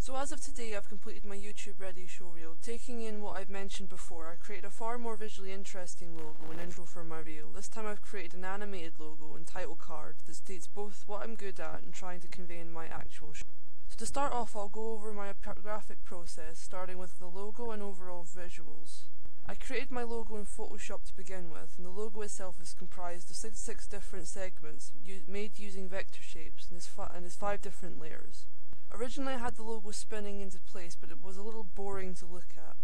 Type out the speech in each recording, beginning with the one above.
So as of today, I've completed my YouTube ready showreel. Taking in what I've mentioned before, I created a far more visually interesting logo and intro for my reel. This time I've created an animated logo and title card that states both what I'm good at and trying to convey in my actual show. So to start off, I'll go over my graphic process, starting with the logo and overall visuals. I created my logo in Photoshop to begin with, and the logo itself is comprised of 66 different segments made using vector shapes and is 5 different layers. Originally I had the logo spinning into place, but it was a little boring to look at.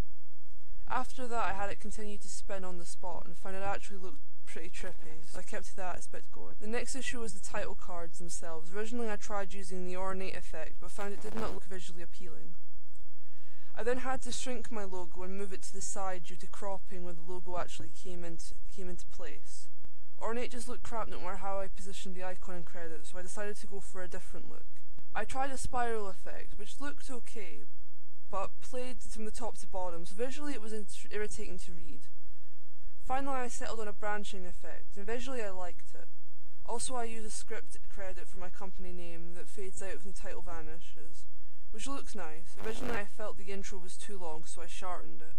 After that I had it continue to spin on the spot and found it actually looked pretty trippy, so I kept that aspect going. The next issue was the title cards themselves. Originally I tried using the ornate effect, but found it did not look visually appealing. I then had to shrink my logo and move it to the side due to cropping when the logo actually came into place. Ornate just looked crap no matter how I positioned the icon and credit, so I decided to go for a different look. I tried a spiral effect, which looked okay, but played from the top to bottom, so visually it was irritating to read. Finally I settled on a branching effect, and visually I liked it. Also I used a script credit for my company name that fades out when the title vanishes, which looks nice. Originally I felt the intro was too long, so I shortened it.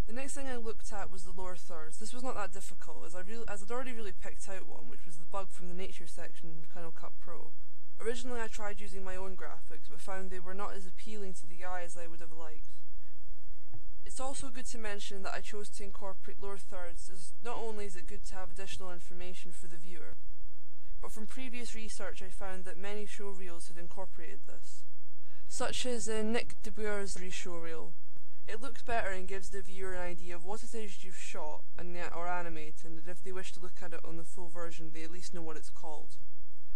The next thing I looked at was the lower thirds. This was not that difficult, as I'd already really picked out one, which was the bug from the nature section in Final Cut Pro. Originally I tried using my own graphics, but found they were not as appealing to the eye as I would have liked. It's also good to mention that I chose to incorporate lower thirds, as not only is it good to have additional information for the viewer, but from previous research I found that many showreels had incorporated this, such as Nick DeBoer's showreel. It looks better and gives the viewer an idea of what it is you've shot or animated, and if they wish to look at it on the full version they at least know what it's called.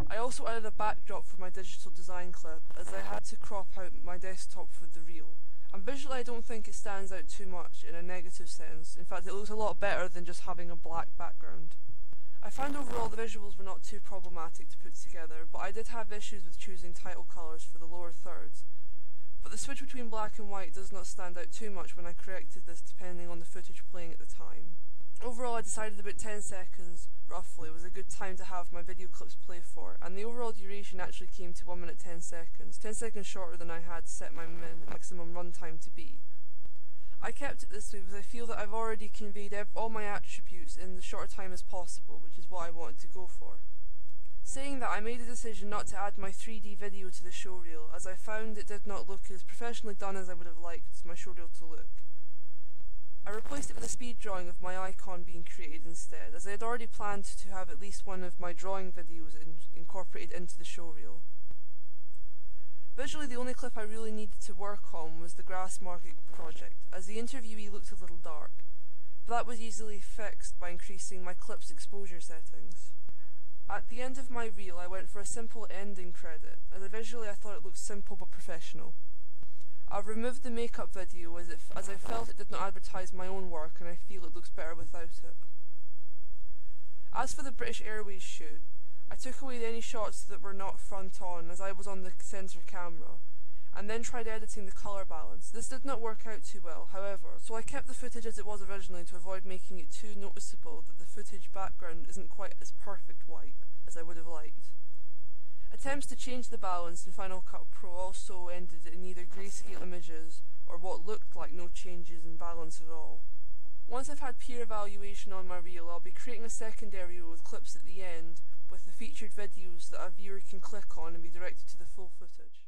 I also added a backdrop for my digital design clip, as I had to crop out my desktop for the reel. And visually I don't think it stands out too much in a negative sense. In fact, it looks a lot better than just having a black background. I found overall the visuals were not too problematic to put together, but I did have issues with choosing title colours for the lower thirds. But the switch between black and white does not stand out too much when I corrected this depending on the footage playing at the time. Overall I decided about 10 seconds, roughly, was a good time to have my video clips play for, and the overall duration actually came to 1 minute 10 seconds, 10 seconds shorter than I had set my maximum runtime to be. I kept it this way because I feel that I've already conveyed all my attributes in the shorter time as possible, which is what I wanted to go for. Saying that, I made a decision not to add my 3D video to the showreel, as I found it did not look as professionally done as I would have liked my showreel to look. I replaced it with a speed drawing of my icon being created instead, as I had already planned to have at least one of my drawing videos incorporated into the showreel. Visually, the only clip I really needed to work on was the grass market project, as the interviewee looked a little dark, but that was easily fixed by increasing my clip's exposure settings. At the end of my reel, I went for a simple ending credit, as visually I thought it looked simple but professional. I've removed the makeup video as I felt it did not advertise my own work, and I feel it looks better without it. As for the British Airways shoot, I took away any shots that were not front on, as I was on the centre camera, and then tried editing the colour balance. This did not work out too well, however, so I kept the footage as it was originally to avoid making it too noticeable that the footage background isn't quite as perfect white as I would have liked. Attempts to change the balance in Final Cut Pro also ended in either grayscale images or what looked like no changes in balance at all. Once I've had peer evaluation on my reel, I'll be creating a secondary reel with clips at the end with the featured videos that a viewer can click on and be directed to the full footage.